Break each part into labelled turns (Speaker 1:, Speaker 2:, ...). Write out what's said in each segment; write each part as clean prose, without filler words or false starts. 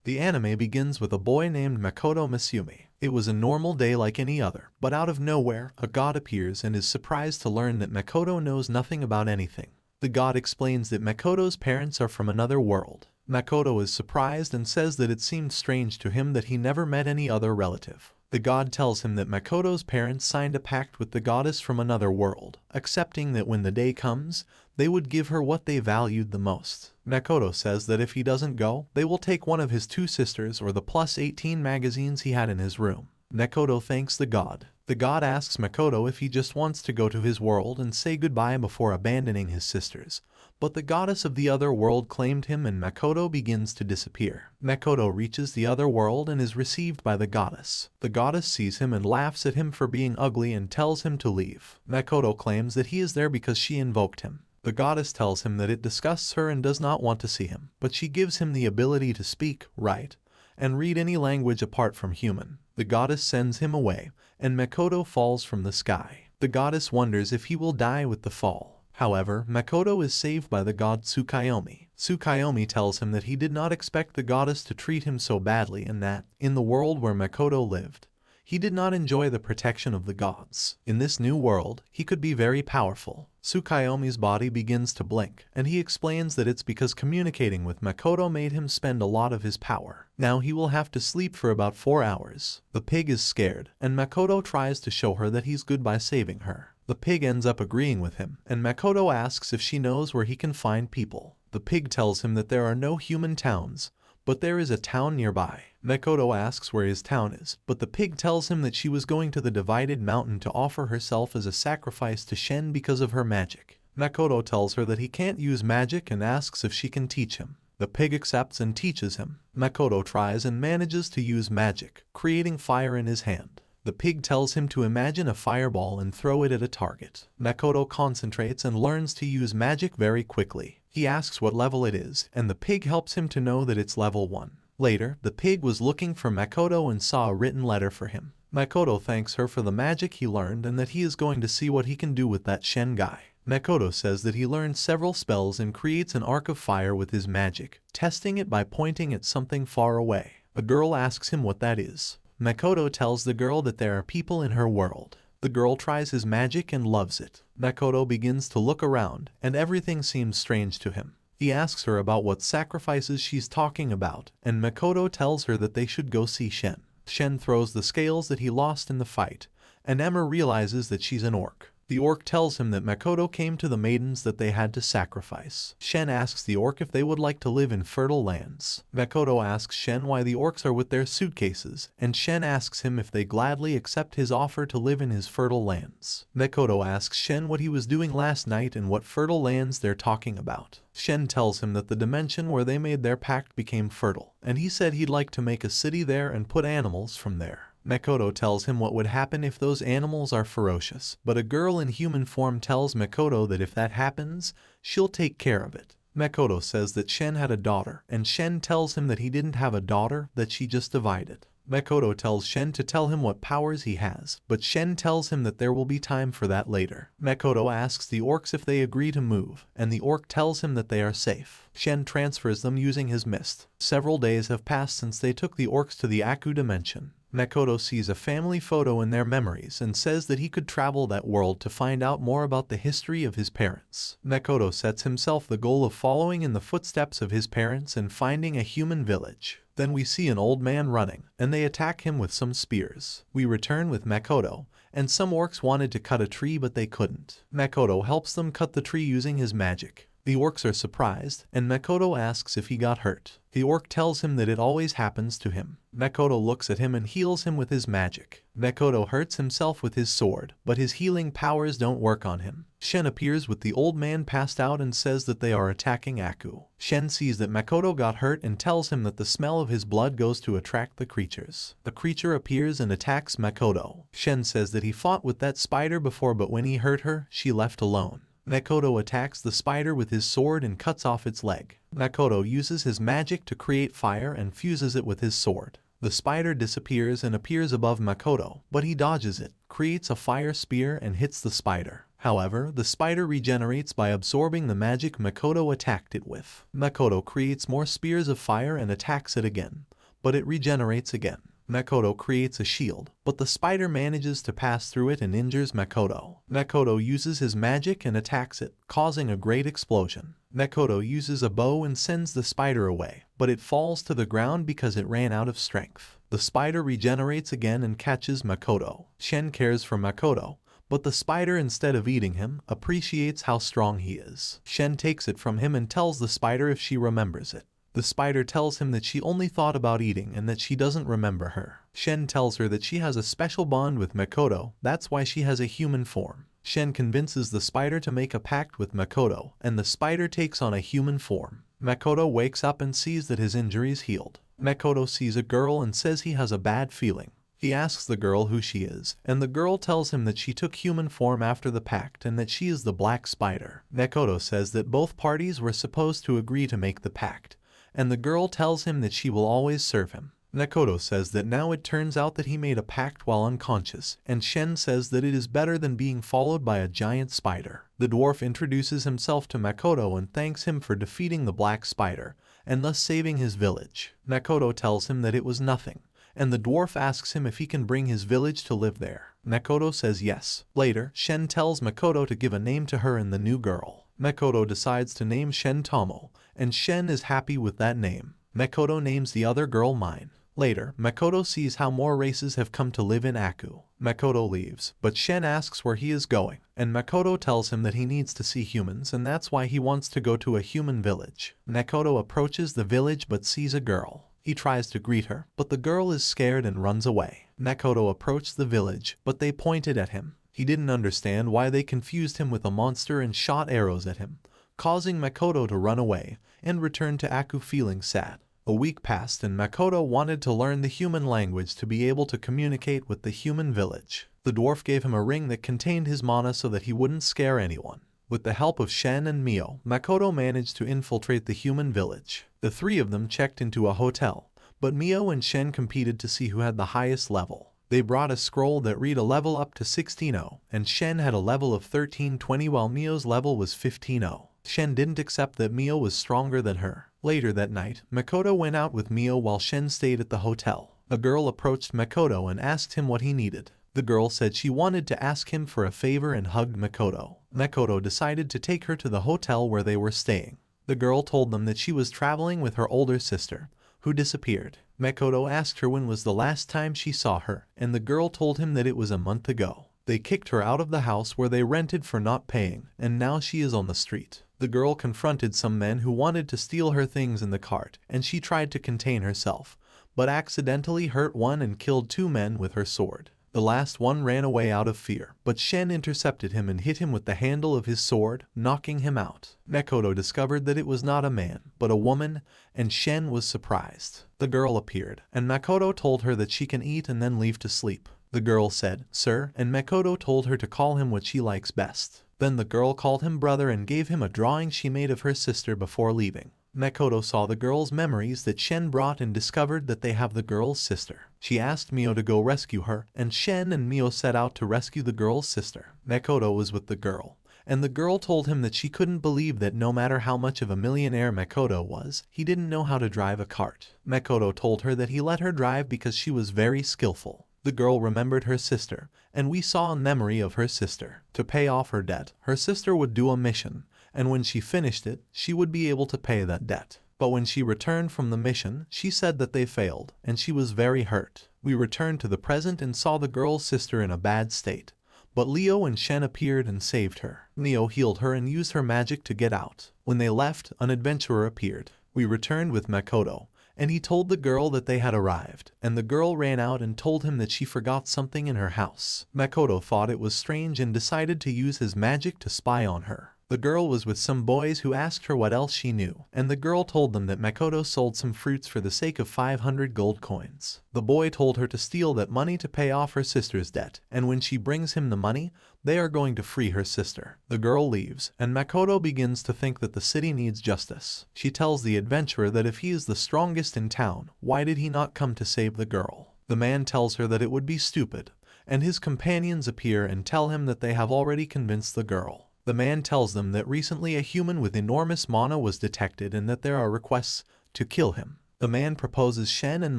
Speaker 1: The anime begins with a boy named Makoto Misumi. It was a normal day like any other, but out of nowhere, a god appears and is surprised to learn that Makoto knows nothing about anything. The god explains that Makoto's parents are from another world. Makoto is surprised and says that it seemed strange to him that he never met any other relative. The god tells him that Makoto's parents signed a pact with the goddess from another world, accepting that when the day comes, they would give her what they valued the most. Makoto says that if he doesn't go, they will take one of his 2 sisters or the +18 magazines he had in his room. Makoto thanks the god. The god asks Makoto if he just wants to go to his world and say goodbye before abandoning his sisters, but the goddess of the other world claimed him and Makoto begins to disappear. Makoto reaches the other world and is received by the goddess. The goddess sees him and laughs at him for being ugly and tells him to leave. Makoto claims that he is there because she invoked him. The goddess tells him that it disgusts her and does not want to see him, but she gives him the ability to speak, write, and read any language apart from human. The goddess sends him away, and Makoto falls from the sky. The goddess wonders if he will die with the fall. However, Makoto is saved by the god Tsukuyomi. Tsukuyomi tells him that he did not expect the goddess to treat him so badly and that, in the world where Makoto lived, he did not enjoy the protection of the gods. In this new world, he could be very powerful. Tsukuyomi's body begins to blink, and he explains that it's because communicating with Makoto made him spend a lot of his power. Now he will have to sleep for about 4 hours. The pig is scared, and Makoto tries to show her that he's good by saving her. The pig ends up agreeing with him, and Makoto asks if she knows where he can find people. The pig tells him that there are no human towns, but there is a town nearby. Makoto asks where his town is, but the pig tells him that she was going to the divided mountain to offer herself as a sacrifice to Shen because of her magic. Makoto tells her that he can't use magic and asks if she can teach him. The pig accepts and teaches him. Makoto tries and manages to use magic, creating fire in his hand. The pig tells him to imagine a fireball and throw it at a target. Makoto concentrates and learns to use magic very quickly. He asks what level it is, and the pig helps him to know that it's level 1. Later, the pig was looking for Makoto and saw a written letter for him. Makoto thanks her for the magic he learned and that he is going to see what he can do with that Shen guy. Makoto says that he learned several spells and creates an arc of fire with his magic, testing it by pointing at something far away. A girl asks him what that is. Makoto tells the girl that there are people in her world. The girl tries his magic and loves it. Makoto begins to look around, and everything seems strange to him. He asks her about what sacrifices she's talking about, and Makoto tells her that they should go see Shen. Shen throws the scales that he lost in the fight, and Emma realizes that she's an orc. The orc tells him that Makoto came to the maidens that they had to sacrifice. Shen asks the orc if they would like to live in fertile lands. Makoto asks Shen why the orcs are with their suitcases, and Shen asks him if they gladly accept his offer to live in his fertile lands. Makoto asks Shen what he was doing last night and what fertile lands they're talking about. Shen tells him that the dimension where they made their pact became fertile, and he said he'd like to make a city there and put animals from there. Makoto tells him what would happen if those animals are ferocious, but a girl in human form tells Makoto that if that happens, she'll take care of it. Makoto says that Shen had a daughter, and Shen tells him that he didn't have a daughter, that she just divided. Makoto tells Shen to tell him what powers he has, but Shen tells him that there will be time for that later. Makoto asks the orcs if they agree to move, and the orc tells him that they are safe. Shen transfers them using his mist. Several days have passed since they took the orcs to the Aku dimension. Makoto sees a family photo in their memories and says that he could travel that world to find out more about the history of his parents. Makoto sets himself the goal of following in the footsteps of his parents and finding a human village. Then we see an old man running, and they attack him with some spears. We return with Makoto, and some orcs wanted to cut a tree but they couldn't. Makoto helps them cut the tree using his magic. The orcs are surprised, and Makoto asks if he got hurt. The orc tells him that it always happens to him. Makoto looks at him and heals him with his magic. Makoto hurts himself with his sword, but his healing powers don't work on him. Shen appears with the old man passed out and says that they are attacking Aku. Shen sees that Makoto got hurt and tells him that the smell of his blood goes to attract the creatures. The creature appears and attacks Makoto. Shen says that he fought with that spider before, but when he hurt her, she left alone. Makoto attacks the spider with his sword and cuts off its leg. Makoto uses his magic to create fire and fuses it with his sword. The spider disappears and appears above Makoto, but he dodges it, creates a fire spear and hits the spider. However, the spider regenerates by absorbing the magic Makoto attacked it with. Makoto creates more spears of fire and attacks it again, but it regenerates again. Makoto creates a shield, but the spider manages to pass through it and injures Makoto. Makoto uses his magic and attacks it, causing a great explosion. Makoto uses a bow and sends the spider away, but it falls to the ground because it ran out of strength. The spider regenerates again and catches Makoto. Shen cares for Makoto, but the spider, instead of eating him, appreciates how strong he is. Shen takes it from him and tells the spider if she remembers it. The spider tells him that she only thought about eating and that she doesn't remember her. Shen tells her that she has a special bond with Makoto, that's why she has a human form. Shen convinces the spider to make a pact with Makoto, and the spider takes on a human form. Makoto wakes up and sees that his injury is healed. Makoto sees a girl and says he has a bad feeling. He asks the girl who she is, and the girl tells him that she took human form after the pact and that she is the Black Spider. Makoto says that both parties were supposed to agree to make the pact, and the girl tells him that she will always serve him. Makoto says that now it turns out that he made a pact while unconscious, and Shen says that it is better than being followed by a giant spider. The dwarf introduces himself to Makoto and thanks him for defeating the Black Spider, and thus saving his village. Makoto tells him that it was nothing, and the dwarf asks him if he can bring his village to live there. Makoto says yes. Later, Shen tells Makoto to give a name to her and the new girl. Makoto decides to name Shen Tomo, and Shen is happy with that name. Makoto names the other girl Mine. Later, Makoto sees how more races have come to live in Aku. Makoto leaves, but Shen asks where he is going, and Makoto tells him that he needs to see humans and that's why he wants to go to a human village. Makoto approaches the village but sees a girl. He tries to greet her, but the girl is scared and runs away. Makoto approached the village, but they pointed at him. He didn't understand why they confused him with a monster and shot arrows at him, causing Makoto to run away and return to Aku feeling sad. A week passed and Makoto wanted to learn the human language to be able to communicate with the human village. The dwarf gave him a ring that contained his mana so that he wouldn't scare anyone. With the help of Shen and Mio, Makoto managed to infiltrate the human village. The three of them checked into a hotel, but Mio and Shen competed to see who had the highest level. They brought a scroll that read a level up to 16-0, and Shen had a level of 1320 while Mio's level was 15-0. Shen didn't accept that Mio was stronger than her. Later that night, Makoto went out with Mio while Shen stayed at the hotel. A girl approached Makoto and asked him what he needed. The girl said she wanted to ask him for a favor and hugged Makoto. Makoto decided to take her to the hotel where they were staying. The girl told them that she was traveling with her older sister, who disappeared. Makoto asked her when was the last time she saw her, and the girl told him that it was a month ago. They kicked her out of the house where they rented for not paying, and now she is on the street. The girl confronted some men who wanted to steal her things in the cart, and she tried to contain herself, but accidentally hurt one and killed two men with her sword. The last one ran away out of fear, but Shen intercepted him and hit him with the handle of his sword, knocking him out. Makoto discovered that it was not a man, but a woman, and Shen was surprised. The girl appeared, and Makoto told her that she can eat and then leave to sleep. The girl said, "Sir," and Makoto told her to call him what she likes best. Then the girl called him brother and gave him a drawing she made of her sister before leaving. Makoto saw the girl's memories that Shen brought and discovered that they have the girl's sister. She asked Mio to go rescue her, and Shen and Mio set out to rescue the girl's sister. Makoto was with the girl, and the girl told him that she couldn't believe that no matter how much of a millionaire Makoto was, he didn't know how to drive a cart. Makoto told her that he let her drive because she was very skillful. The girl remembered her sister, and we saw a memory of her sister. To pay off her debt, her sister would do a mission, and when she finished it, she would be able to pay that debt. But when she returned from the mission, she said that they failed, and she was very hurt. We returned to the present and saw the girl's sister in a bad state, but Leo and Shen appeared and saved her. Leo healed her and used her magic to get out. When they left, an adventurer appeared. We returned with Makoto, and he told the girl that they had arrived, and the girl ran out and told him that she forgot something in her house. Makoto thought it was strange and decided to use his magic to spy on her. The girl was with some boys who asked her what else she knew, and the girl told them that Makoto sold some fruits for the sake of 500 gold coins. The boy told her to steal that money to pay off her sister's debt, and when she brings him the money, they are going to free her sister. The girl leaves, and Makoto begins to think that the city needs justice. She tells the adventurer that if he is the strongest in town, why did he not come to save the girl? The man tells her that it would be stupid, and his companions appear and tell him that they have already convinced the girl. The man tells them that recently a human with enormous mana was detected and that there are requests to kill him. The man proposes Shen and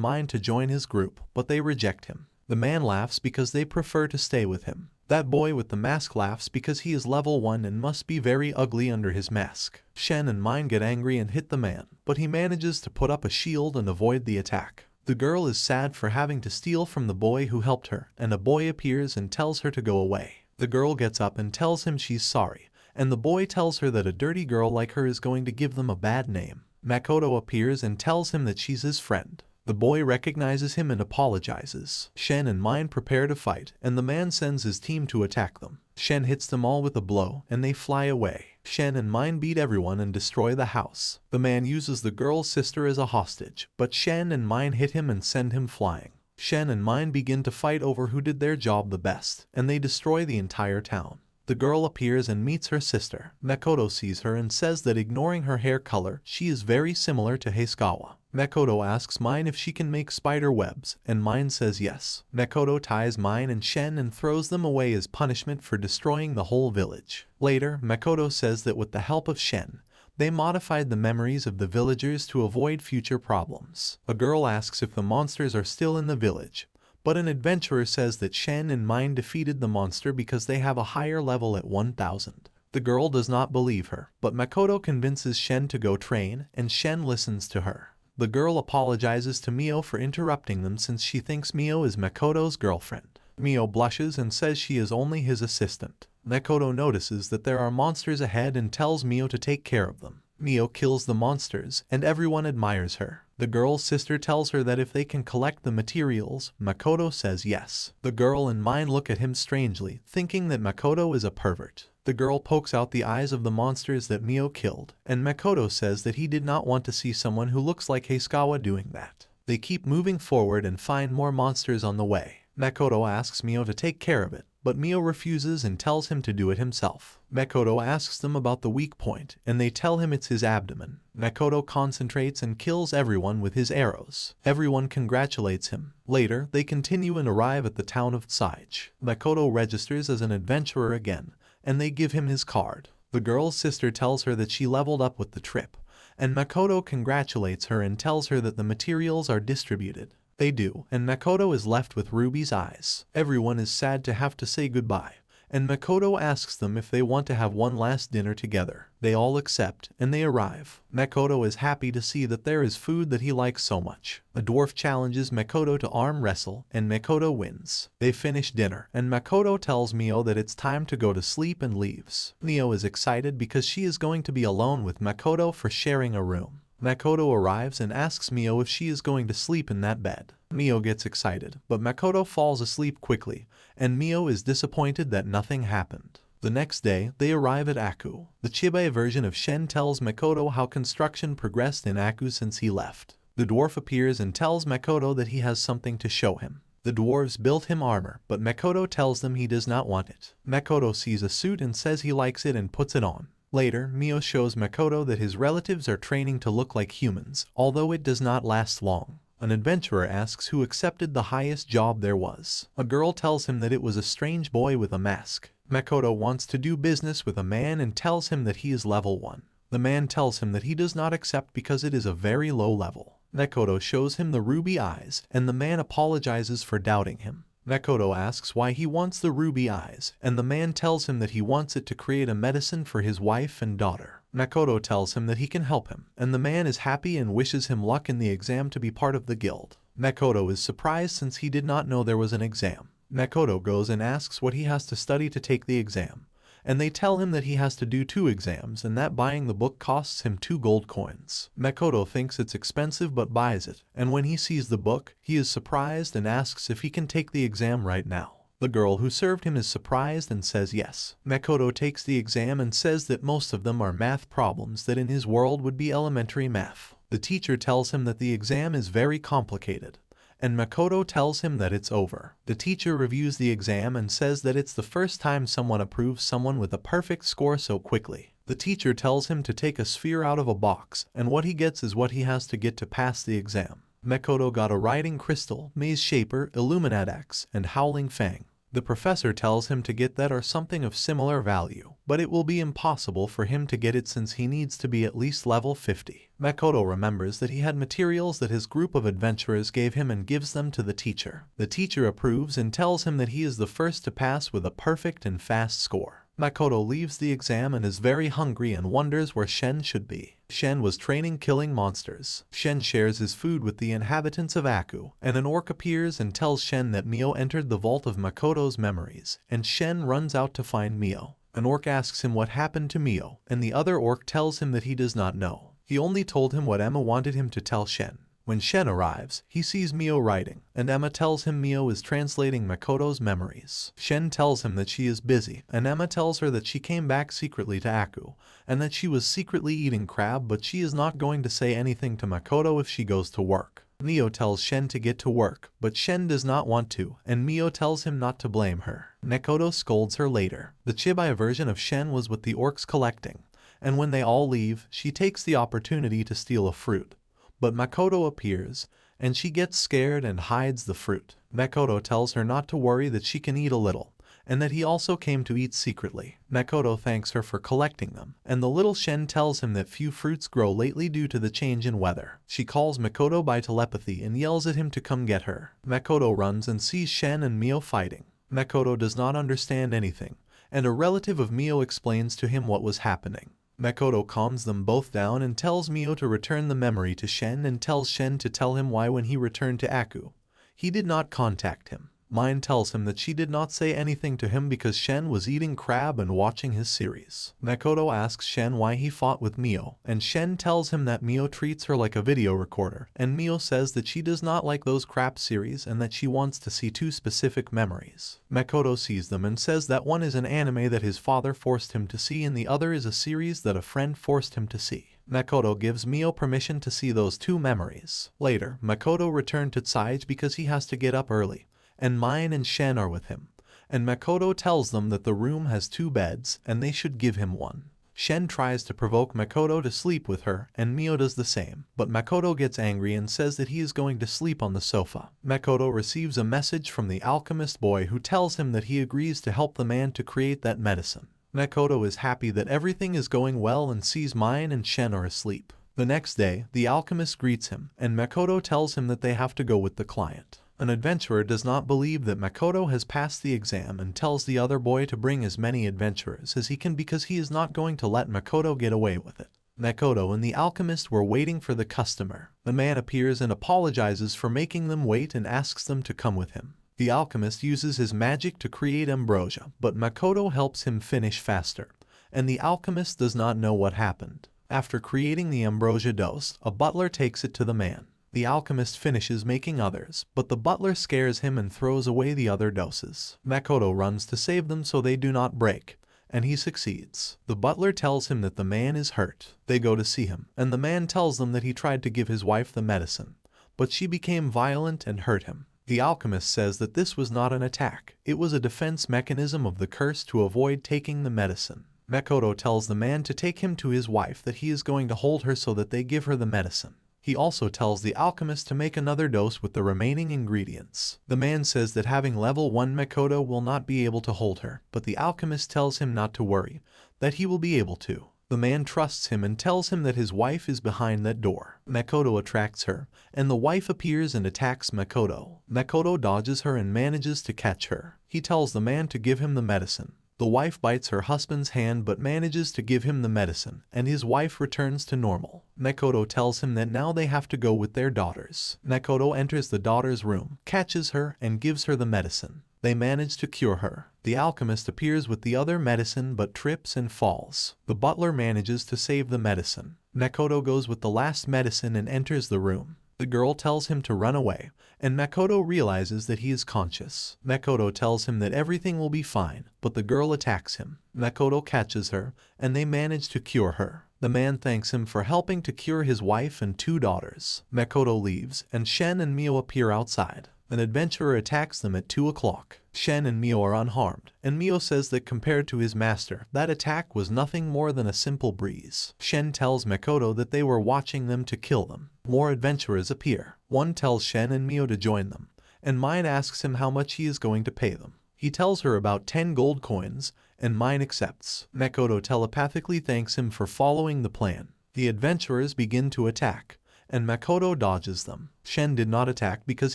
Speaker 1: Mine to join his group, but they reject him. The man laughs because they prefer to stay with him. That boy with the mask laughs because he is level 1 and must be very ugly under his mask. Shen and Mine get angry and hit the man, but he manages to put up a shield and avoid the attack. The girl is sad for having to steal from the boy who helped her, and a boy appears and tells her to go away. The girl gets up and tells him she's sorry, and the boy tells her that a dirty girl like her is going to give them a bad name. Makoto appears and tells him that she's his friend. The boy recognizes him and apologizes. Shen and Mine prepare to fight, and the man sends his team to attack them. Shen hits them all with a blow, and they fly away. Shen and Mine beat everyone and destroy the house. The man uses the girl's sister as a hostage, but Shen and Mine hit him and send him flying. Shen and Mine begin to fight over who did their job the best, and they destroy the entire town. The girl appears and meets her sister. Makoto sees her and says that ignoring her hair color, she is very similar to Heisukawa. Makoto asks Mine if she can make spider webs, and Mine says yes. Makoto ties Mine and Shen and throws them away as punishment for destroying the whole village. Later, Makoto says that with the help of Shen, they modified the memories of the villagers to avoid future problems. A girl asks if the monsters are still in the village, but an adventurer says that Shen and Mine defeated the monster because they have a higher level at 1000. The girl does not believe her, but Makoto convinces Shen to go train, and Shen listens to her. The girl apologizes to Mio for interrupting them since she thinks Mio is Makoto's girlfriend. Mio blushes and says she is only his assistant. Makoto notices that there are monsters ahead and tells Mio to take care of them. Mio kills the monsters, and everyone admires her. The girl's sister tells her that if they can collect the materials, Makoto says yes. The girl and Mine look at him strangely, thinking that Makoto is a pervert. The girl pokes out the eyes of the monsters that Mio killed, and Makoto says that he did not want to see someone who looks like Heisukawa doing that. They keep moving forward and find more monsters on the way. Makoto asks Mio to take care of it, but Mio refuses and tells him to do it himself. Makoto asks them about the weak point, and they tell him it's his abdomen. Makoto concentrates and kills everyone with his arrows. Everyone congratulates him. Later, they continue and arrive at the town of Saige. Makoto registers as an adventurer again, and they give him his card. The girl's sister tells her that she leveled up with the trip, and Makoto congratulates her and tells her that the materials are distributed. They do, and Makoto is left with Ruby's eyes. Everyone is sad to have to say goodbye, and Makoto asks them if they want to have one last dinner together. They all accept, and they arrive. Makoto is happy to see that there is food that he likes so much. A dwarf challenges Makoto to arm wrestle, and Makoto wins. They finish dinner, and Makoto tells Mio that it's time to go to sleep and leaves. Mio is excited because she is going to be alone with Makoto for sharing a room. Makoto arrives and asks Mio if she is going to sleep in that bed. Mio gets excited, but Makoto falls asleep quickly, and Mio is disappointed that nothing happened. The next day, they arrive at Aku. The Chiba version of Shen tells Makoto how construction progressed in Aku since he left. The dwarf appears and tells Makoto that he has something to show him. The dwarves built him armor, but Makoto tells them he does not want it. Makoto sees a suit and says he likes it and puts it on. Later, Mio shows Makoto that his relatives are training to look like humans, although it does not last long. An adventurer asks who accepted the highest job there was. A girl tells him that it was a strange boy with a mask. Makoto wants to do business with a man and tells him that he is level 1. The man tells him that he does not accept because it is a very low level. Makoto shows him the ruby eyes, and the man apologizes for doubting him. Makoto asks why he wants the ruby eyes, and the man tells him that he wants it to create a medicine for his wife and daughter. Makoto tells him that he can help him, and the man is happy and wishes him luck in the exam to be part of the guild. Makoto is surprised since he did not know there was an exam. Makoto goes and asks what he has to study to take the exam, and they tell him that he has to do 2 exams and that buying the book costs him 2 gold coins. Makoto thinks it's expensive but buys it, and when he sees the book, he is surprised and asks if he can take the exam right now. The girl who served him is surprised and says yes. Makoto takes the exam and says that most of them are math problems that in his world would be elementary math. The teacher tells him that the exam is very complicated, and Makoto tells him that it's over. The teacher reviews the exam and says that it's the first time someone approves someone with a perfect score so quickly. The teacher tells him to take a sphere out of a box, and what he gets is what he has to get to pass the exam. Makoto got a writing crystal, Maze Shaper, Illuminat X, and Howling Fang. The professor tells him to get that or something of similar value, but it will be impossible for him to get it since he needs to be at least level 50. Makoto remembers that he had materials that his group of adventurers gave him and gives them to the teacher. The teacher approves and tells him that he is the first to pass with a perfect and fast score. Makoto leaves the exam and is very hungry and wonders where Shen should be. Shen was training killing monsters. Shen shares his food with the inhabitants of Aku, and an orc appears and tells Shen that Mio entered the vault of Makoto's memories, and Shen runs out to find Mio. An orc asks him what happened to Mio, and the other orc tells him that he does not know. He only told him what Emma wanted him to tell Shen. When Shen arrives, he sees Mio writing, and Emma tells him Mio is translating Makoto's memories. Shen tells him that she is busy, and Emma tells her that she came back secretly to Aku, and that she was secretly eating crab, but she is not going to say anything to Makoto if she goes to work. Mio tells Shen to get to work, but Shen does not want to, and Mio tells him not to blame her. Makoto scolds her later. The Chibai version of Shen was with the orcs collecting, and when they all leave, she takes the opportunity to steal a fruit. But Makoto appears, and she gets scared and hides the fruit. Makoto tells her not to worry, that she can eat a little, and that he also came to eat secretly. Makoto thanks her for collecting them, and the little Shen tells him that few fruits grow lately due to the change in weather. She calls Makoto by telepathy and yells at him to come get her. Makoto runs and sees Shen and Mio fighting. Makoto does not understand anything, and a relative of Mio explains to him what was happening. Makoto calms them both down and tells Mio to return the memory to Shen, and tells Shen to tell him why when he returned to Aku, he did not contact him. Mine tells him that she did not say anything to him because Shen was eating crab and watching his series. Makoto asks Shen why he fought with Mio, and Shen tells him that Mio treats her like a video recorder, and Mio says that she does not like those crap series and that she wants to see two specific memories. Makoto sees them and says that one is an anime that his father forced him to see and the other is a series that a friend forced him to see. Makoto gives Mio permission to see those two memories. Later, Makoto returned to Tsaige because he has to get up early, and Mine and Shen are with him, and Makoto tells them that the room has 2 beds and they should give him one. Shen tries to provoke Makoto to sleep with her, and Mio does the same, but Makoto gets angry and says that he is going to sleep on the sofa. Makoto receives a message from the alchemist boy who tells him that he agrees to help the man to create that medicine. Makoto is happy that everything is going well and sees Mine and Shen are asleep. The next day, the alchemist greets him, and Makoto tells him that they have to go with the client. An adventurer does not believe that Makoto has passed the exam and tells the other boy to bring as many adventurers as he can because he is not going to let Makoto get away with it. Makoto and the alchemist were waiting for the customer. The man appears and apologizes for making them wait and asks them to come with him. The alchemist uses his magic to create ambrosia, but Makoto helps him finish faster, and the alchemist does not know what happened. After creating the ambrosia dose, a butler takes it to the man. The alchemist finishes making others, but the butler scares him and throws away the other doses. Makoto runs to save them so they do not break, and he succeeds. The butler tells him that the man is hurt. They go to see him, and the man tells them that he tried to give his wife the medicine, but she became violent and hurt him. The alchemist says that this was not an attack, it was a defense mechanism of the curse to avoid taking the medicine. Makoto tells the man to take him to his wife, that he is going to hold her so that they give her the medicine. He also tells the alchemist to make another dose with the remaining ingredients. The man says that having level 1 Makoto will not be able to hold her, but the alchemist tells him not to worry, that he will be able to. The man trusts him and tells him that his wife is behind that door. Makoto attracts her, and the wife appears and attacks Makoto. Makoto dodges her and manages to catch her. He tells the man to give him the medicine. The wife bites her husband's hand but manages to give him the medicine, and his wife returns to normal. Makoto tells him that now they have to go with their daughters. Makoto enters the daughter's room, catches her, and gives her the medicine. They manage to cure her. The alchemist appears with the other medicine but trips and falls. The butler manages to save the medicine. Makoto goes with the last medicine and enters the room. The girl tells him to run away, and Makoto realizes that he is conscious. Makoto tells him that everything will be fine, but the girl attacks him. Makoto catches her, and they manage to cure her. The man thanks him for helping to cure his wife and 2 daughters. Makoto leaves, and Shen and Mio appear outside. An adventurer attacks them at 2 o'clock. Shen and Mio are unharmed, and Mio says that compared to his master, that attack was nothing more than a simple breeze. Shen tells Makoto that they were watching them to kill them. More adventurers appear. One tells Shen and Mio to join them, and Mine asks him how much he is going to pay them. He He tells her about 10 gold coins, and Mine accepts. Makoto telepathically thanks him for following the plan. The adventurers begin to attack, and Makoto dodges them. Shen did not attack because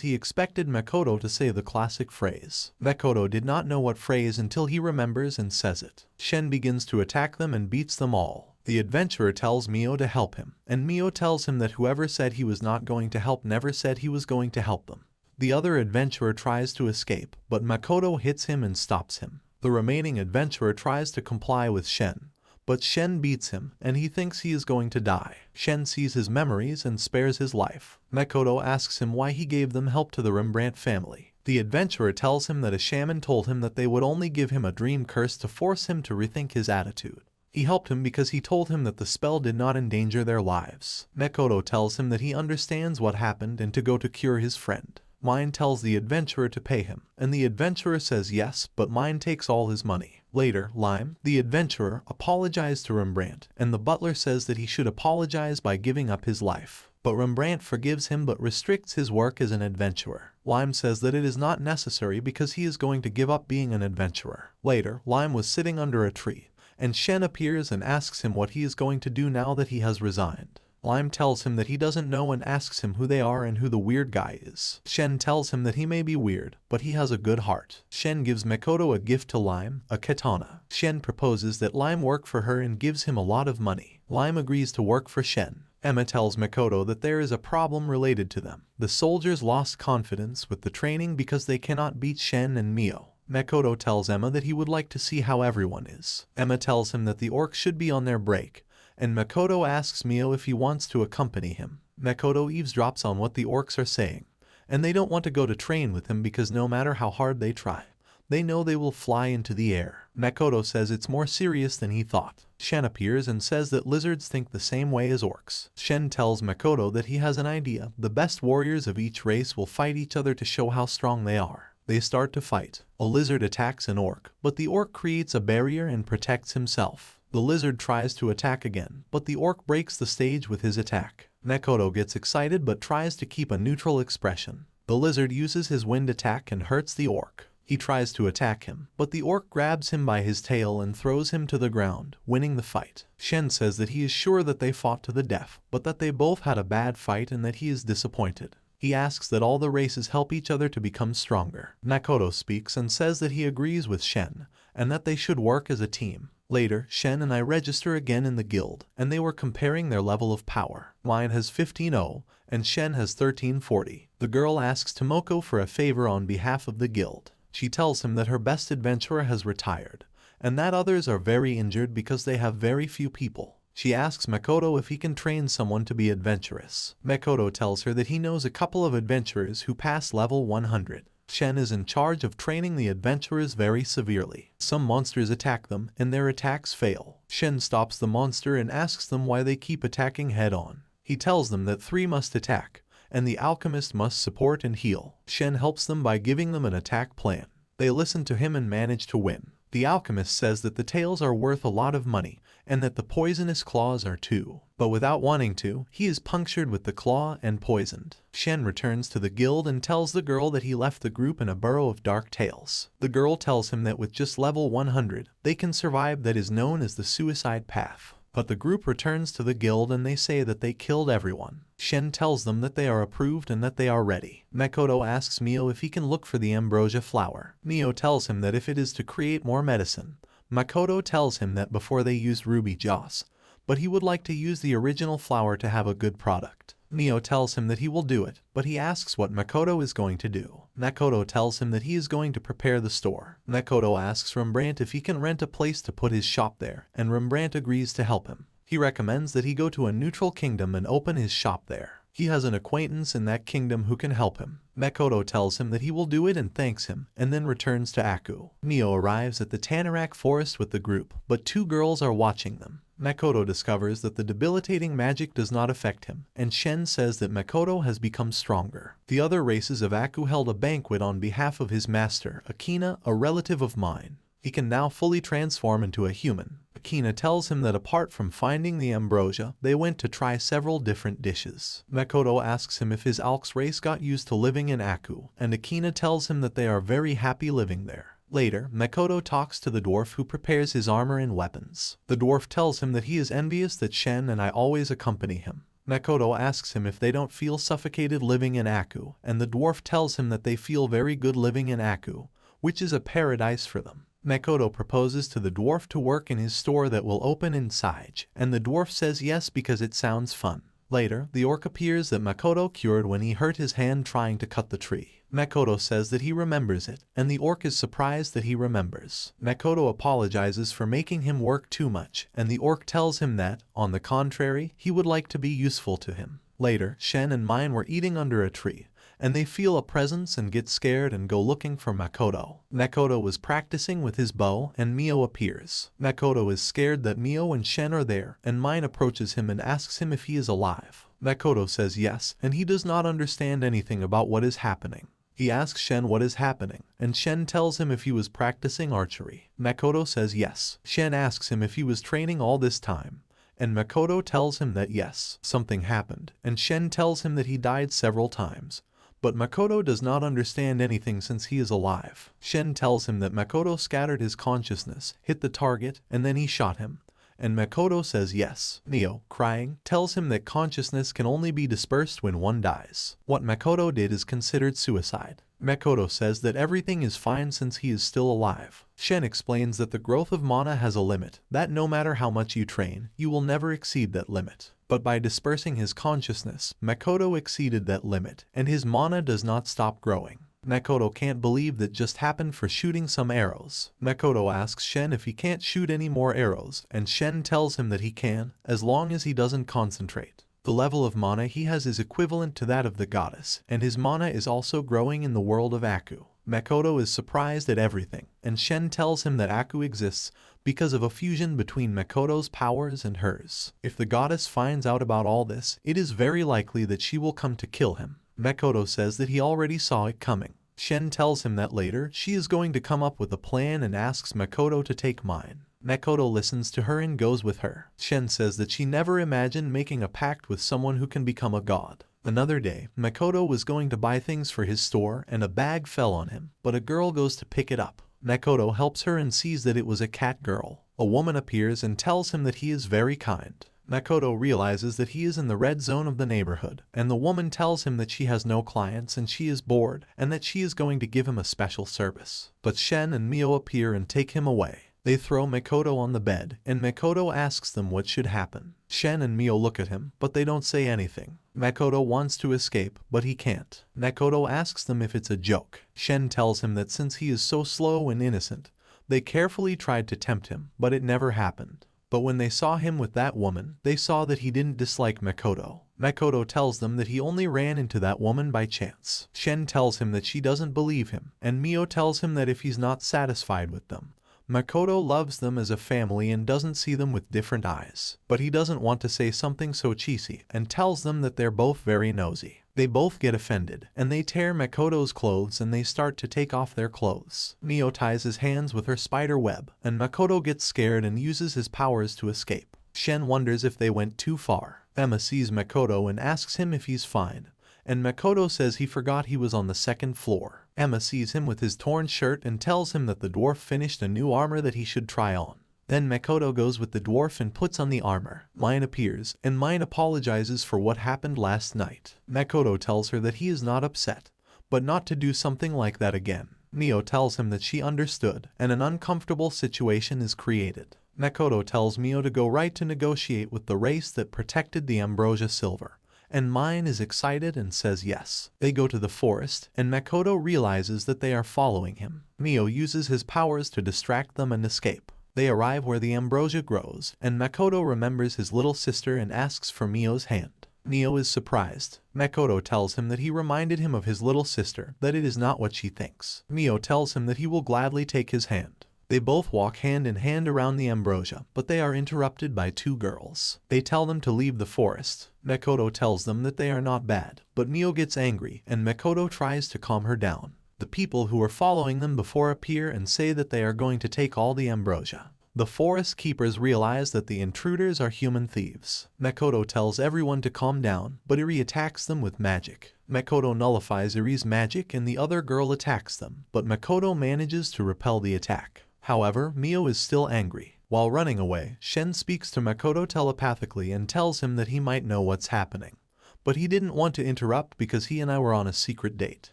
Speaker 1: he expected Makoto to say the classic phrase. Makoto did not know what phrase until he remembers and says it. Shen begins to attack them and beats them all. The adventurer tells Mio to help him, and Mio tells him that whoever said he was not going to help never said he was going to help them. The other adventurer tries to escape, but Makoto hits him and stops him. The remaining adventurer tries to comply with Shen, but Shen beats him, and he thinks he is going to die. Shen sees his memories and spares his life. Makoto asks him why he gave them help to the Rembrandt family. The adventurer tells him that a shaman told him that they would only give him a dream curse to force him to rethink his attitude. He helped him because he told him that the spell did not endanger their lives. Makoto tells him that he understands what happened and to go to cure his friend. Mine tells the adventurer to pay him, and the adventurer says yes, but Mine takes all his money. Later, Lime, the adventurer, apologized to Rembrandt, and the butler says that he should apologize by giving up his life. But Rembrandt forgives him but restricts his work as an adventurer. Lime says that it is not necessary because he is going to give up being an adventurer. Later, Lime was sitting under a tree, and Shen appears and asks him what he is going to do now that he has resigned. Lime tells him that he doesn't know and asks him who they are and who the weird guy is. Shen tells him that he may be weird, but he has a good heart. Shen gives Makoto a gift to Lime, a katana. Shen proposes that Lime work for her and gives him a lot of money. Lime agrees to work for Shen. Emma tells Makoto that there is a problem related to them. The soldiers lost confidence with the training because they cannot beat Shen and Mio. Makoto tells Emma that he would like to see how everyone is. Emma tells him that the orcs should be on their break, and Makoto asks Mio if he wants to accompany him. Makoto eavesdrops on what the orcs are saying, and they don't want to go to train with him because no matter how hard they try, they know they will fly into the air. Makoto says it's more serious than he thought. Shen appears and says that lizards think the same way as orcs. Shen tells Makoto that he has an idea. The best warriors of each race will fight each other to show how strong they are. They start to fight. A lizard attacks an orc, but the orc creates a barrier and protects himself. The lizard tries to attack again, but the orc breaks the stage with his attack. Makoto gets excited but tries to keep a neutral expression. The lizard uses his wind attack and hurts the orc. He tries to attack him, but the orc grabs him by his tail and throws him to the ground, winning the fight. Shen says that he is sure that they fought to the death, but that they both had a bad fight and that he is disappointed. He asks that all the races help each other to become stronger. Makoto speaks and says that he agrees with Shen, and that they should work as a team. Later, Shen and I register again in the guild, and they were comparing their level of power. Mine has 15-0, and Shen has 1340. The girl asks Tomoko for a favor on behalf of the guild. She tells him that her best adventurer has retired, and that others are very injured because they have very few people. She asks Makoto if he can train someone to be adventurous. Makoto tells her that he knows a couple of adventurers who pass level 100. Shen is in charge of training the adventurers very severely. Some monsters attack them, and their attacks fail. Shen stops the monster and asks them why they keep attacking head-on. He tells them that 3 must attack, and the alchemist must support and heal. Shen helps them by giving them an attack plan. They listen to him and manage to win. The alchemist says that the tails are worth a lot of money, and that the poisonous claws are too. But without wanting to, he is punctured with the claw and poisoned. Shen returns to the guild and tells the girl that he left the group in a burrow of dark tales. The girl tells him that with just level 100, they can survive that is known as the suicide path. But the group returns to the guild and they say that they killed everyone. Shen tells them that they are approved and that they are ready. Makoto asks Mio if he can look for the ambrosia flower. Mio tells him that if it is to create more medicine. Makoto tells him that before they used ruby joss, but he would like to use the original flower to have a good product. Mio tells him that he will do it, but he asks what Makoto is going to do. Makoto tells him that he is going to prepare the store. Makoto asks Rembrandt if he can rent a place to put his shop there, and Rembrandt agrees to help him. He recommends that he go to a neutral kingdom and open his shop there. He has an acquaintance in that kingdom who can help him. Makoto tells him that he will do it and thanks him, and then returns to Aku. Mio arrives at the Tanaraq forest with the group, but 2 girls are watching them. Makoto discovers that the debilitating magic does not affect him, and Shen says that Makoto has become stronger. The other races of Aku held a banquet on behalf of his master, Akina, a relative of mine. He can now fully transform into a human. Akina tells him that apart from finding the ambrosia, they went to try several different dishes. Makoto asks him if his Alks race got used to living in Aku, and Akina tells him that they are very happy living there. Later, Makoto talks to the dwarf who prepares his armor and weapons. The dwarf tells him that he is envious that Shen and I always accompany him. Makoto asks him if they don't feel suffocated living in Aku, and the dwarf tells him that they feel very good living in Aku, which is a paradise for them. Makoto proposes to the dwarf to work in his store that will open in Sage, and the dwarf says yes because it sounds fun. Later, the orc appears that Makoto cured when he hurt his hand trying to cut the tree. Makoto says that he remembers it, and the orc is surprised that he remembers. Makoto apologizes for making him work too much, and the orc tells him that, on the contrary, he would like to be useful to him. Later, Shen and Mine were eating under a tree, and they feel a presence and get scared and go looking for Makoto. Makoto was practicing with his bow and Mio appears. Makoto is scared that Mio and Shen are there, and Mine approaches him and asks him if he is alive. Makoto says yes, and he does not understand anything about what is happening. He asks Shen what is happening, and Shen tells him if he was practicing archery. Makoto says yes. Shen asks him if he was training all this time, and Makoto tells him that yes, something happened, and Shen tells him that he died several times. But Makoto does not understand anything since he is alive. Shen tells him that Makoto scattered his consciousness, hit the target, and then he shot him. And Makoto says yes. Neo, crying, tells him that consciousness can only be dispersed when one dies. What Makoto did is considered suicide. Makoto says that everything is fine since he is still alive. Shen explains that the growth of mana has a limit, that no matter how much you train, you will never exceed that limit. But by dispersing his consciousness, Makoto exceeded that limit, and his mana does not stop growing. Makoto can't believe that just happened for shooting some arrows. Makoto asks Shen if he can't shoot any more arrows, and Shen tells him that he can, as long as he doesn't concentrate. The level of mana he has is equivalent to that of the goddess, and his mana is also growing in the world of Aku. Makoto is surprised at everything, and Shen tells him that Aku exists because of a fusion between Makoto's powers and hers. If the goddess finds out about all this, it is very likely that she will come to kill him. Makoto says that he already saw it coming. Shen tells him that later, she is going to come up with a plan and asks Makoto to take Mine. Makoto listens to her and goes with her. Shen says that she never imagined making a pact with someone who can become a god. Another day, Makoto was going to buy things for his store and a bag fell on him, but a girl goes to pick it up. Makoto helps her and sees that it was a cat girl. A woman appears and tells him that he is very kind. Makoto realizes that he is in the red zone of the neighborhood, and the woman tells him that she has no clients and she is bored, and that she is going to give him a special service. But Shen and Mio appear and take him away. They throw Makoto on the bed, and Makoto asks them what should happen. Shen and Mio look at him, but they don't say anything. Makoto wants to escape, but he can't. Makoto asks them if it's a joke. Shen tells him that since he is so slow and innocent, they carefully tried to tempt him, but it never happened. But when they saw him with that woman, they saw that he didn't dislike Makoto. Makoto tells them that he only ran into that woman by chance. Shen tells him that she doesn't believe him, and Mio tells him that if he's not satisfied with them, Makoto loves them as a family and doesn't see them with different eyes. But he doesn't want to say something so cheesy, and tells them that they're both very nosy. They both get offended, and they tear Makoto's clothes and they start to take off their clothes. Mio ties his hands with her spider web, and Makoto gets scared and uses his powers to escape. Shen wonders if they went too far. Emma sees Makoto and asks him if he's fine, and Makoto says he forgot he was on the second floor. Emma sees him with his torn shirt and tells him that the dwarf finished a new armor that he should try on. Then Makoto goes with the dwarf and puts on the armor. Mine appears, and Mine apologizes for what happened last night. Makoto tells her that he is not upset, but not to do something like that again. Mio tells him that she understood, and an uncomfortable situation is created. Makoto tells Mio to go right to negotiate with the race that protected the Ambrosia Silver, and Mine is excited and says yes. They go to the forest, and Makoto realizes that they are following him. Mio uses his powers to distract them and escape. They arrive where the ambrosia grows, and Makoto remembers his little sister and asks for Mio's hand. Mio is surprised. Makoto tells him that he reminded him of his little sister, that it is not what she thinks. Mio tells him that he will gladly take his hand. They both walk hand in hand around the ambrosia, but they are interrupted by two girls. They tell them to leave the forest. Makoto tells them that they are not bad, but Mio gets angry, and Makoto tries to calm her down. The people who were following them before appear and say that they are going to take all the ambrosia. The forest keepers realize that the intruders are human thieves. Makoto tells everyone to calm down, but Eri attacks them with magic. Makoto nullifies Eri's magic and the other girl attacks them, but Makoto manages to repel the attack. However, Mio is still angry. While running away, Shen speaks to Makoto telepathically and tells him that he might know what's happening. But he didn't want to interrupt because he and I were on a secret date.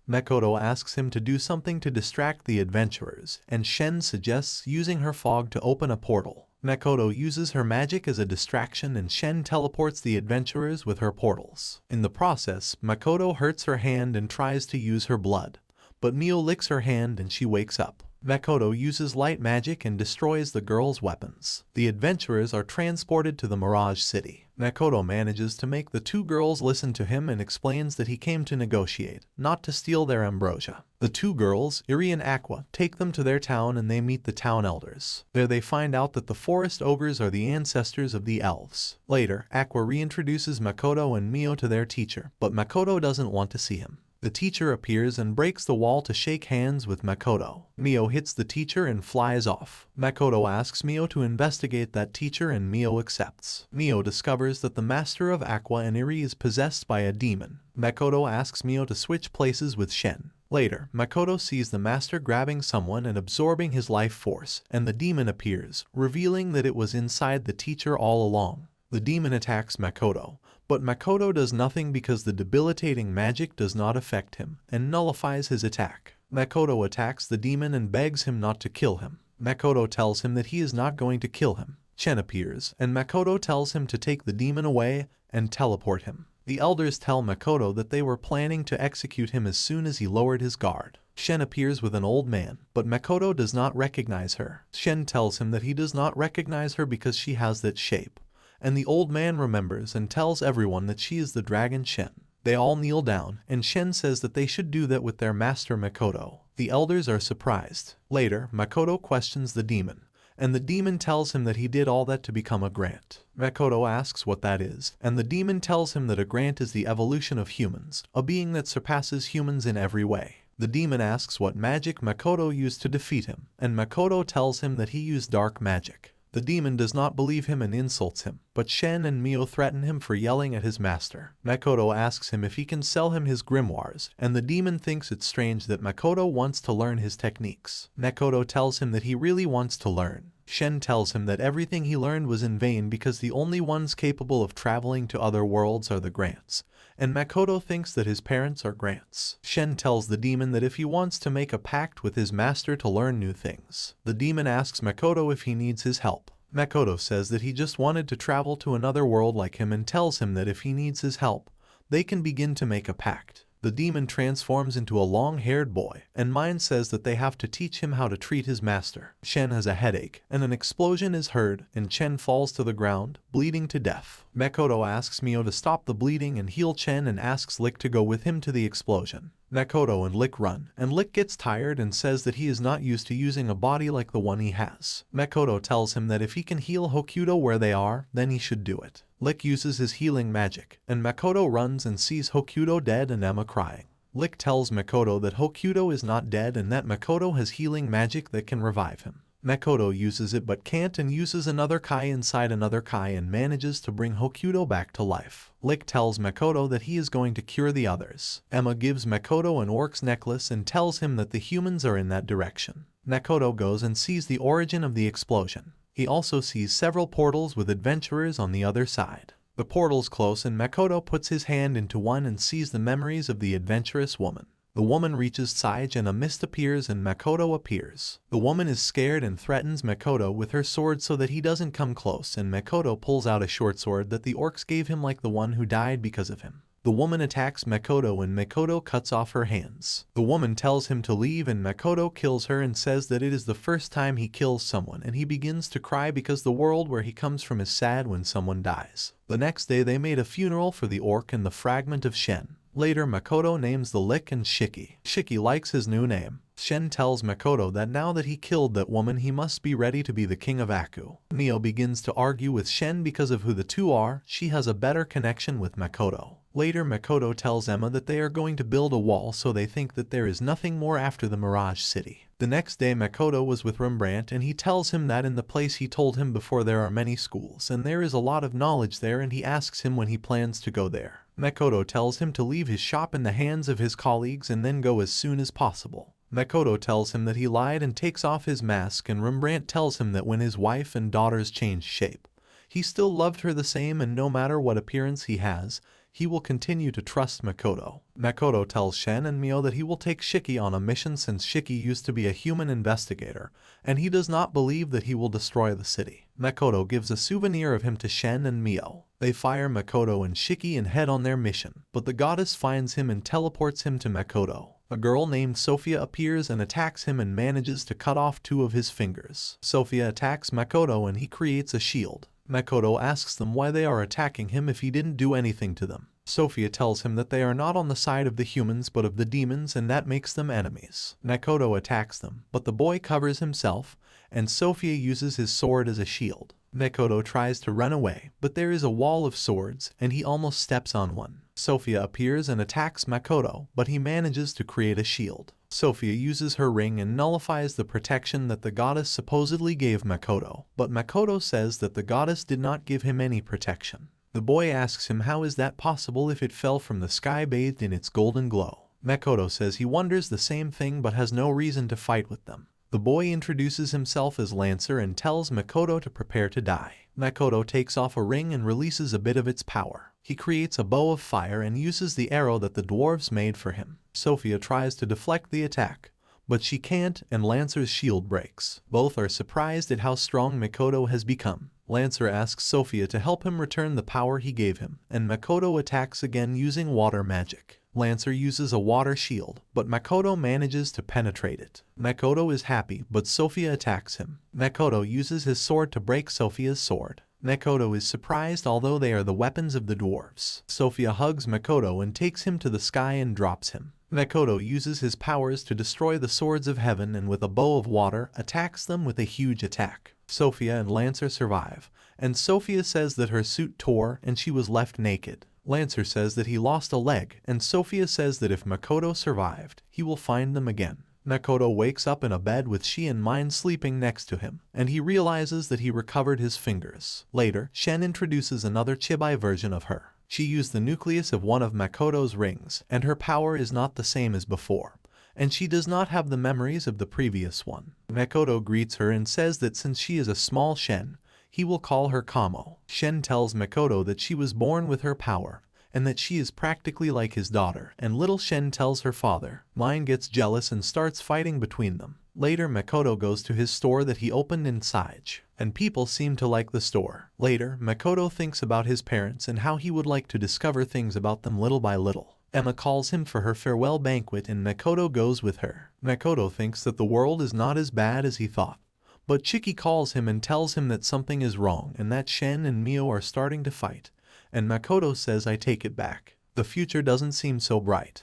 Speaker 1: Makoto asks him to do something to distract the adventurers, and Shen suggests using her fog to open a portal. Makoto uses her magic as a distraction and Shen teleports the adventurers with her portals. In the process, Makoto hurts her hand and tries to use her blood, but Mio licks her hand and she wakes up. Makoto uses light magic and destroys the girl's weapons. The adventurers are transported to the Mirage City. Makoto manages to make the two girls listen to him and explains that he came to negotiate, not to steal their ambrosia. The two girls, Eri and Aqua, take them to their town and they meet the town elders. There they find out that the forest ogres are the ancestors of the elves. Later, Aqua reintroduces Makoto and Mio to their teacher, but Makoto doesn't want to see him. The teacher appears and breaks the wall to shake hands with Makoto. Mio hits the teacher and flies off. Makoto asks Mio to investigate that teacher and Mio accepts. Mio discovers that the master of Aqua and Eri is possessed by a demon. Makoto asks Mio to switch places with Shen. Later, Makoto sees the master grabbing someone and absorbing his life force, and the demon appears, revealing that it was inside the teacher all along. The demon attacks Makoto, but Makoto does nothing because the debilitating magic does not affect him and nullifies his attack. Makoto attacks the demon and begs him not to kill him. Makoto tells him that he is not going to kill him. Shen appears, and Makoto tells him to take the demon away and teleport him. The elders tell Makoto that they were planning to execute him as soon as he lowered his guard. Shen appears with an old man, but Makoto does not recognize her. Shen tells him that he does not recognize her because she has that shape. And the old man remembers and tells everyone that she is the dragon Shen. They all kneel down, and Shen says that they should do that with their master Makoto. The elders are surprised. Later, Makoto questions the demon, and the demon tells him that he did all that to become a grant. Makoto asks what that is, and the demon tells him that a grant is the evolution of humans, a being that surpasses humans in every way. The demon asks what magic Makoto used to defeat him, and Makoto tells him that he used dark magic. The demon does not believe him and insults him, but Shen and Mio threaten him for yelling at his master. Makoto asks him if he can sell him his grimoires, and the demon thinks it's strange that Makoto wants to learn his techniques. Makoto tells him that he really wants to learn. Shen tells him that everything he learned was in vain because the only ones capable of traveling to other worlds are the grants, and Makoto thinks that his parents are grants. Shen tells the demon that if he wants to make a pact with his master to learn new things. The demon asks Makoto if he needs his help. Makoto says that he just wanted to travel to another world like him and tells him that if he needs his help, they can begin to make a pact. The demon transforms into a long-haired boy, and Mind says that they have to teach him how to treat his master. Shen has a headache, and an explosion is heard, and Chen falls to the ground, bleeding to death. Makoto asks Mio to stop the bleeding and heal Chen and asks Lick to go with him to the explosion. Makoto and Lick run, and Lick gets tired and says that he is not used to using a body like the one he has. Makoto tells him that if he can heal Hokuto where they are, then he should do it. Lick uses his healing magic, and Makoto runs and sees Hokuto dead and Emma crying. Lick tells Makoto that Hokuto is not dead and that Makoto has healing magic that can revive him. Makoto uses it but can't and uses another Kai inside another Kai and manages to bring Hokuto back to life. Lick tells Makoto that he is going to cure the others. Emma gives Makoto an orc's necklace and tells him that the humans are in that direction. Makoto goes and sees the origin of the explosion. He also sees several portals with adventurers on the other side. The portal's close and Makoto puts his hand into one and sees the memories of the adventurous woman. The woman reaches Sage and a mist appears and Makoto appears. The woman is scared and threatens Makoto with her sword so that he doesn't come close, and Makoto pulls out a short sword that the orcs gave him like the one who died because of him. The woman attacks Makoto and Makoto cuts off her hands. The woman tells him to leave and Makoto kills her and says that it is the first time he kills someone, and he begins to cry because the world where he comes from is sad when someone dies. The next day they made a funeral for the orc and the fragment of Shen. Later, Makoto names the Lick and Shiki. Shiki likes his new name. Shen tells Makoto that now that he killed that woman he must be ready to be the king of Aku. Mio begins to argue with Shen because of who the two are. She has a better connection with Makoto. Later, Makoto tells Emma that they are going to build a wall, so they think that there is nothing more after the Mirage City. The next day, Makoto was with Rembrandt and he tells him that in the place he told him before there are many schools and there is a lot of knowledge there, and he asks him when he plans to go there. Makoto tells him to leave his shop in the hands of his colleagues and then go as soon as possible. Makoto tells him that he lied and takes off his mask, and Rembrandt tells him that when his wife and daughters changed shape, he still loved her the same, and no matter what appearance he has, he will continue to trust Makoto. Makoto tells Shen and Mio that he will take Shiki on a mission since Shiki used to be a human investigator, and he does not believe that he will destroy the city. Makoto gives a souvenir of him to Shen and Mio. They fire Makoto and Shiki and head on their mission, but the goddess finds him and teleports him to Makoto. A girl named Sophia appears and attacks him and manages to cut off 2 of his fingers. Sophia attacks Makoto and he creates a shield. Makoto asks them why they are attacking him if he didn't do anything to them. Sophia tells him that they are not on the side of the humans but of the demons, and that makes them enemies. Makoto attacks them, but the boy covers himself, and Sophia uses his sword as a shield. Makoto tries to run away, but there is a wall of swords, and he almost steps on one. Sophia appears and attacks Makoto, but he manages to create a shield. Sophia uses her ring and nullifies the protection that the goddess supposedly gave Makoto, but Makoto says that the goddess did not give him any protection. The boy asks him how is that possible if it fell from the sky bathed in its golden glow. Makoto says he wonders the same thing but has no reason to fight with them. The boy introduces himself as Lancer and tells Makoto to prepare to die. Makoto takes off a ring and releases a bit of its power. He creates a bow of fire and uses the arrow that the dwarves made for him. Sophia tries to deflect the attack, but she can't, and Lancer's shield breaks. Both are surprised at how strong Makoto has become. Lancer asks Sophia to help him return the power he gave him, and Makoto attacks again using water magic. Lancer uses a water shield, but Makoto manages to penetrate it. Makoto is happy, but Sophia attacks him. Makoto uses his sword to break Sophia's sword. Makoto is surprised, although they are the weapons of the dwarves. Sophia hugs Makoto and takes him to the sky and drops him. Makoto uses his powers to destroy the swords of heaven and with a bow of water attacks them with a huge attack. Sophia and Lancer survive, and Sophia says that her suit tore and she was left naked. Lancer says that he lost a leg, and Sophia says that if Makoto survived, he will find them again. Makoto wakes up in a bed with Shi and Mine sleeping next to him, and he realizes that he recovered his fingers. Later, Shen introduces another chibi version of her. She used the nucleus of one of Makoto's rings, and her power is not the same as before, and she does not have the memories of the previous one. Makoto greets her and says that since she is a small Shen, he will call her Kamo. Shen tells Makoto that she was born with her power, and that she is practically like his daughter, and little Shen tells her father. Mine gets jealous and starts fighting between them. Later, Makoto goes to his store that he opened in Sage, and people seem to like the store. Later, Makoto thinks about his parents and how he would like to discover things about them little by little. Emma calls him for her farewell banquet and Makoto goes with her. Makoto thinks that the world is not as bad as he thought, but Chiki calls him and tells him that something is wrong and that Shen and Mio are starting to fight, and Makoto says, "I take it back. The future doesn't seem so bright."